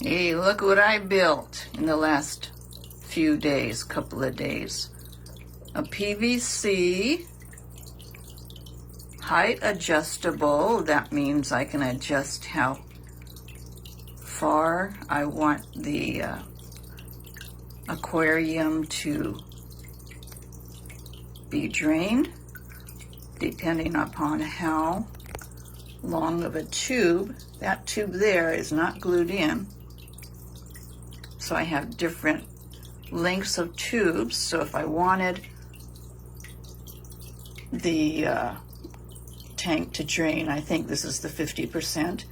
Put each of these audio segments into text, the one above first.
Hey, look what I built in the last few days, couple of days. A PVC height adjustable. That means I can adjust how far I want the aquarium to be drained, depending upon how long of a tube. That tube there is not glued in, so I have different lengths of tubes. So if I wanted the tank to drain, I think this is the 50%,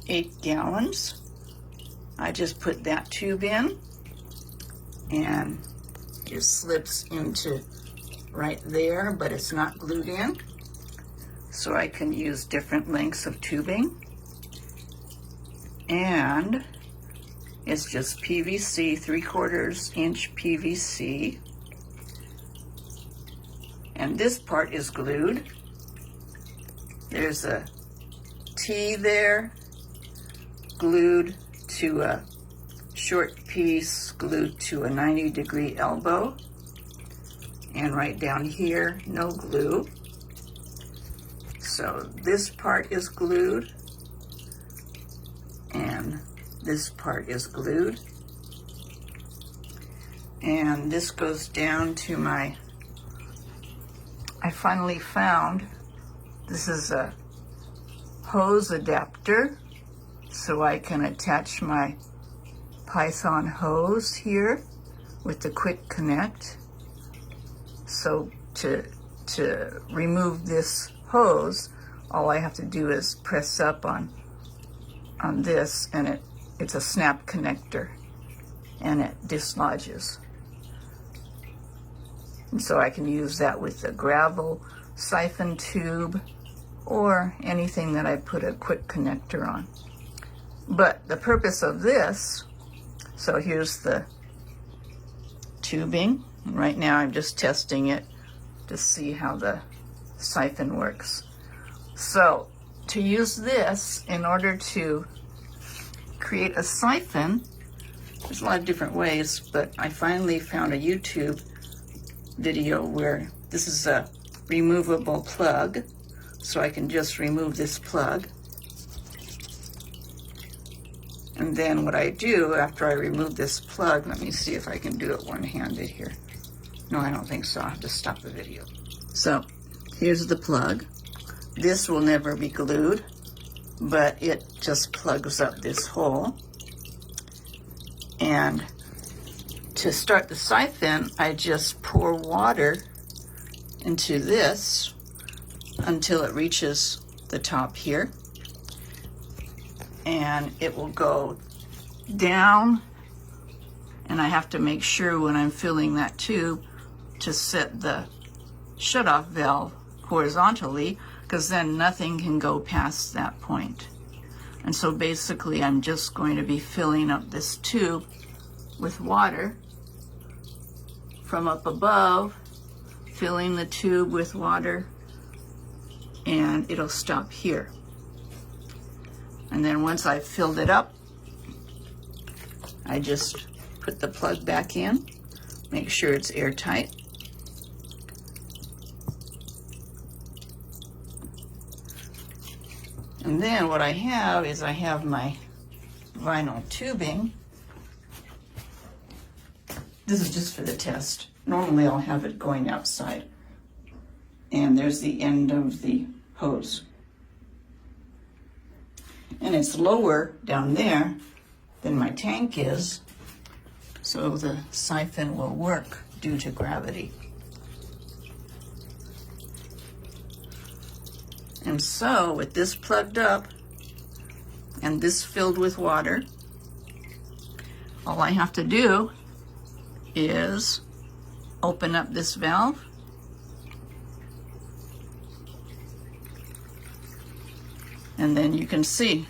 8 gallons, I just put that tube in and it slips into right there, but it's not glued in. So I can use different lengths of tubing. And it's just PVC, 3/4 inch PVC. And this part is glued. There's a T there, glued to a short piece, glued to a 90-degree elbow. And right down here, no glue. So this part is glued, and this part is glued. And this goes down to my, I finally found, this is a hose adapter, so I can attach my Python hose here with the quick connect. So to remove this hose, all I have to do is press up on this, and it's a snap connector, and it dislodges. And so I can use that with the gravel siphon tube or anything that I put a quick connector on. But the purpose of this, so here's the tubing. Right now I'm just testing it to see how the siphon works. So to use this, in order to create a siphon, there's a lot of different ways, but I finally found a YouTube video where this is a removable plug, so I can just remove this plug. And then what I do after I remove this plug, let me see if I can do it one-handed here. No, I don't think so. I'll have to stop the video. So here's the plug. This will never be glued, but it just plugs up this hole. And to start the siphon, I just pour water into this until it reaches the top here. And it will go down, and I have to make sure when I'm filling that tube to set the shutoff valve horizontally, because then nothing can go past that point. And so basically I'm just going to be filling up this tube with water from up above, filling the tube with water, and it'll stop here. And then once I've filled it up, I just put the plug back in, make sure it's airtight. And then what I have is I have my vinyl tubing. This is just for the test. Normally I'll have it going outside. And there's the end of the hose. And it's lower down there than my tank is, so the siphon will work due to gravity. And so with this plugged up and this filled with water, all I have to do is open up this valve and then you can see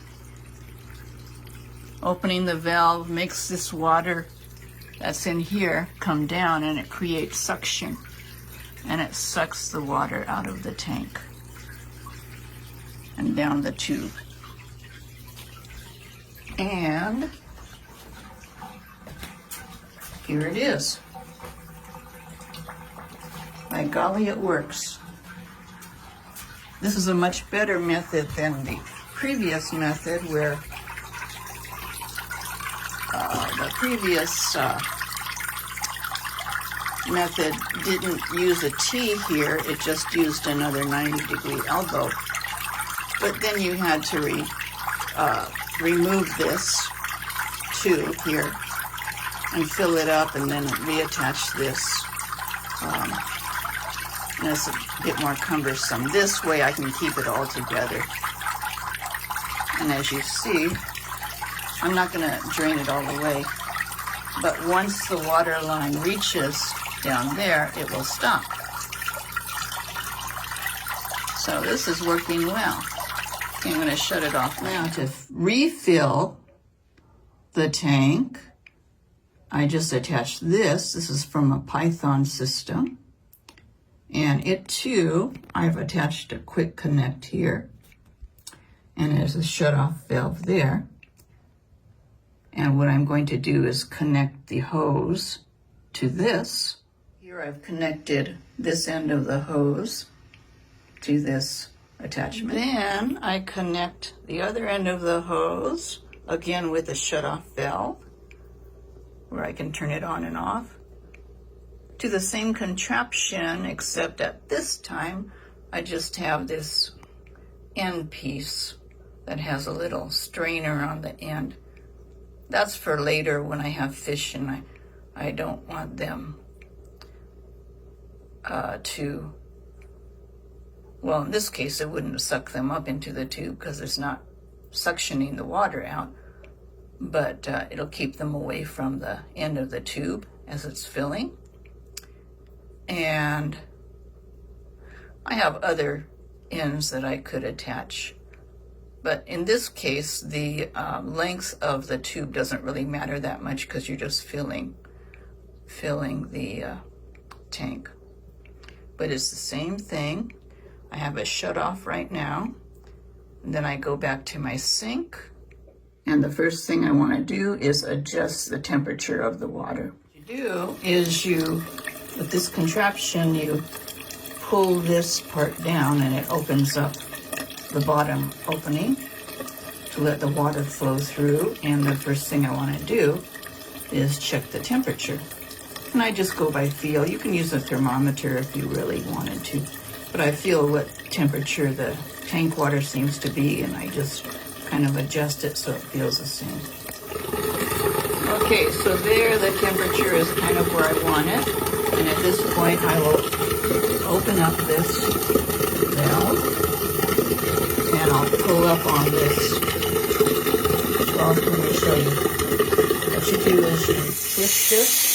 opening the valve makes this water that's in here come down, and it creates suction, and it sucks the water out of the tank and down the tube. And here it is. By golly, it works. This is a much better method than the previous method where the previous method didn't use a T here, it just used another 90-degree elbow. But then you had to remove this tube here and fill it up and then reattach this. And it's a bit more cumbersome. This way I can keep it all together. And as you see, I'm not going to drain it all the way, but once the water line reaches down there, it will stop. So this is working well. Okay, I'm going to shut it off now. To refill the tank, I just attached this. This is from a Python system. And it too, I've attached a quick connect here. And there's a shut-off valve there. And what I'm going to do is connect the hose to this. Here I've connected this end of the hose to this attachment. Then I connect the other end of the hose, again with a shut-off valve, where I can turn it on and off, to the same contraption, except at this time, I just have this end piece that has a little strainer on the end. That's for later when I have fish and I don't want them well, in this case, it wouldn't suck them up into the tube because it's not suctioning the water out, but it'll keep them away from the end of the tube as it's filling. And I have other ends that I could attach. But in this case, the length of the tube doesn't really matter that much because you're just filling the tank. But it's the same thing. I have a shut off right now. And then I go back to my sink. And the first thing I want to do is adjust the temperature of the water. What you do is with this contraption, you pull this part down and it opens up the bottom opening to let the water flow through. And the first thing I want to do is check the temperature. And I just go by feel. You can use a thermometer if you really wanted to, but I feel what temperature the tank water seems to be, and I just kind of adjust it so it feels the same. Okay, so there the temperature is kind of where I want it, and at this point I will open up this valve, and I'll pull up on this. Well, let me show you. What you do is you twist this.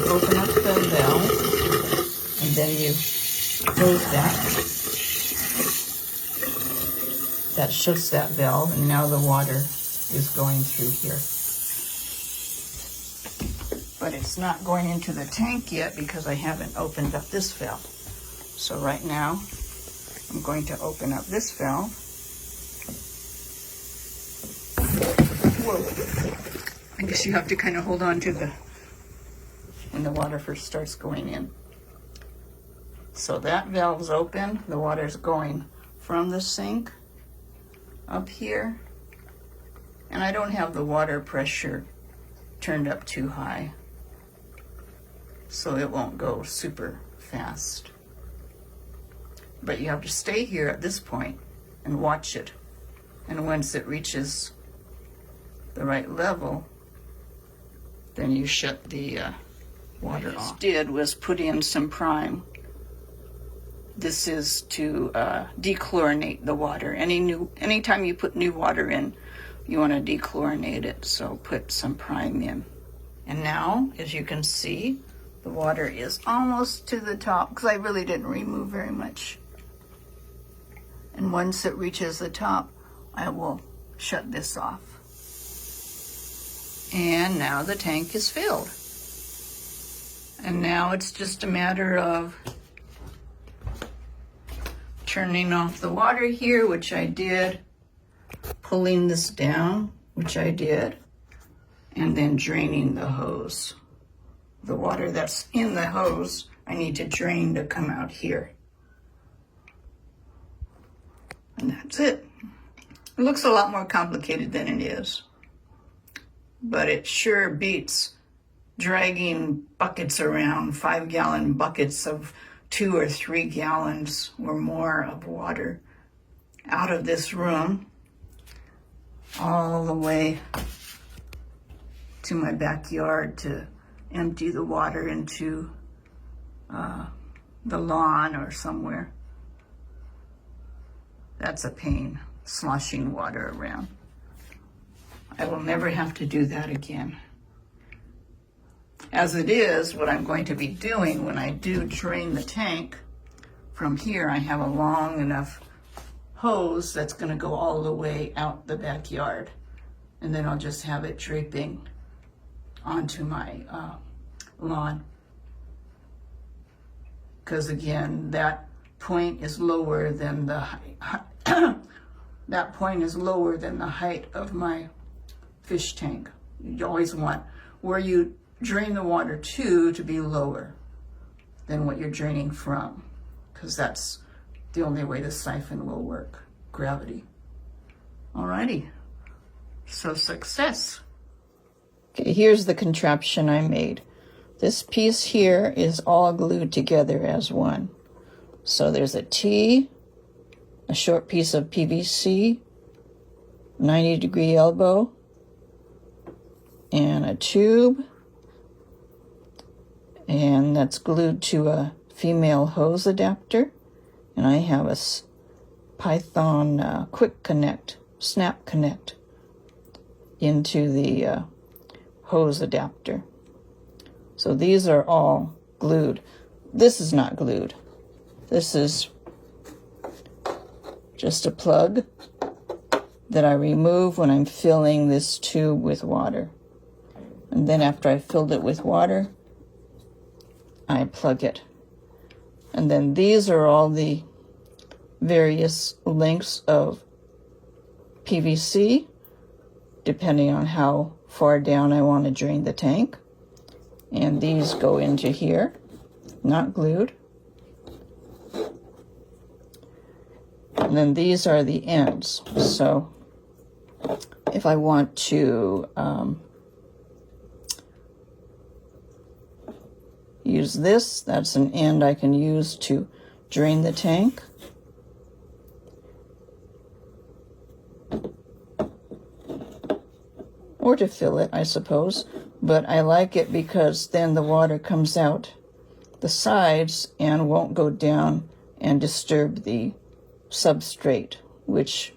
Open up the valve, and then you close that. That shuts that valve, and now the water is going through here. But it's not going into the tank yet because I haven't opened up this valve. So right now, I'm going to open up this valve. Whoa. I guess you have to kind of hold on to when the water first starts going in. So that valve's open, the water's going from the sink up here, and I don't have the water pressure turned up too high, so it won't go super fast. But you have to stay here at this point and watch it, and once it reaches the right level, then you shut the water off. What I just did was put in some prime. This is to dechlorinate the water. Anytime you put new water in, you want to dechlorinate it, so put some prime in. And now, as you can see, the water is almost to the top because I really didn't remove very much. And once it reaches the top, I will shut this off. And now the tank is filled. And now it's just a matter of turning off the water here, which I did, pulling this down, which I did, and then draining the hose. The water that's in the hose, I need to drain to come out here. And that's it. It looks a lot more complicated than it is, but it sure beats dragging buckets around, 5-gallon buckets of 2 or 3 gallons or more of water out of this room all the way to my backyard to empty the water into the lawn or somewhere. That's a pain, sloshing water around. I will never have to do that again. As it is, what I'm going to be doing when I do drain the tank, from here I have a long enough hose that's going to go all the way out the backyard. And then I'll just have it draping onto my lawn. Because again, that point is lower than the height. That point is lower than the height of my fish tank. You always want where you drain the water to be lower than what you're draining from, because that's the only way the siphon will work, gravity. Alrighty, so success. Okay, here's the contraption I made. This piece here is all glued together as one. So there's a T, a short piece of PVC, 90-degree elbow, and a tube, and that's glued to a female hose adapter. And I have a Python quick connect, snap connect into the hose adapter. So these are all glued. This is not glued. This is just a plug that I remove when I'm filling this tube with water. And then after I filled it with water, I plug it. And then these are all the various lengths of PVC, depending on how far down I want to drain the tank. And these go into here, not glued. And then these are the ends. So if I want to use this, that's an end I can use to drain the tank. Or to fill it, I suppose. But I like it because then the water comes out the sides and won't go down and disturb the substrate, which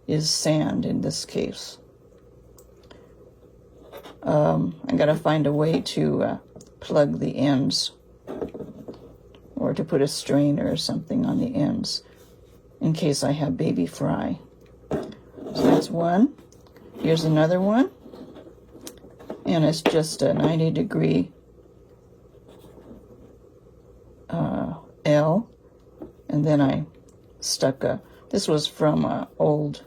is sand in this case. I gotta find a way to plug the ends, or to put a strainer or something on the ends in case I have baby fry. So that's one. Here's another one, and it's just a 90-degree L, and then I stuck this was from an old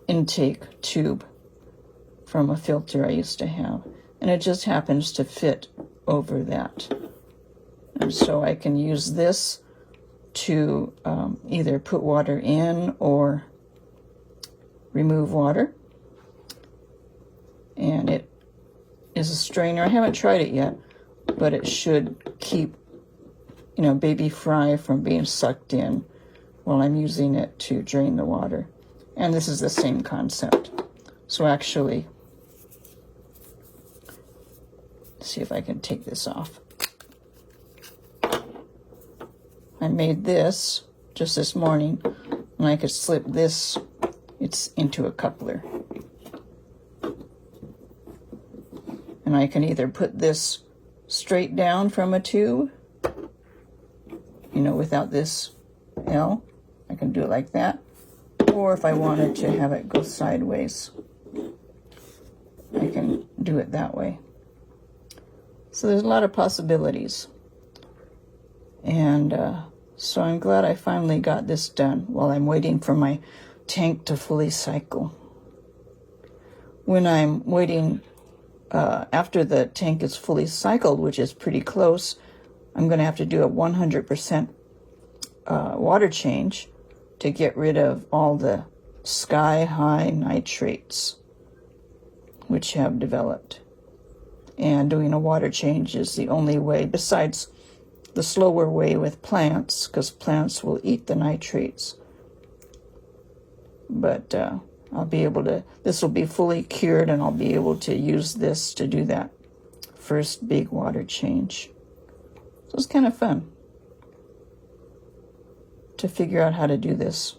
intake tube from a filter I used to have, and it just happens to fit over that. And so I can use this to either put water in or remove water. And it is a strainer. I haven't tried it yet, but it should keep, baby fry from being sucked in while I'm using it to drain the water. And this is the same concept. So actually, let's see if I can take this off. I made this just this morning, and I could slip this, it's into a coupler. And I can either put this straight down from a tube, without this L, I can do it like that. Or if I wanted to have it go sideways, I can do it that way. So there's a lot of possibilities. And So I'm glad I finally got this done while I'm waiting for my tank to fully cycle. When I'm waiting, after the tank is fully cycled, which is pretty close, I'm going to have to do a 100% water change to get rid of all the sky-high nitrates which have developed. And doing a water change is the only way, besides the slower way with plants, because plants will eat the nitrates. But I'll be able to, this will be fully cured, and I'll be able to use this to do that first big water change. So it's kind of fun to figure out how to do this.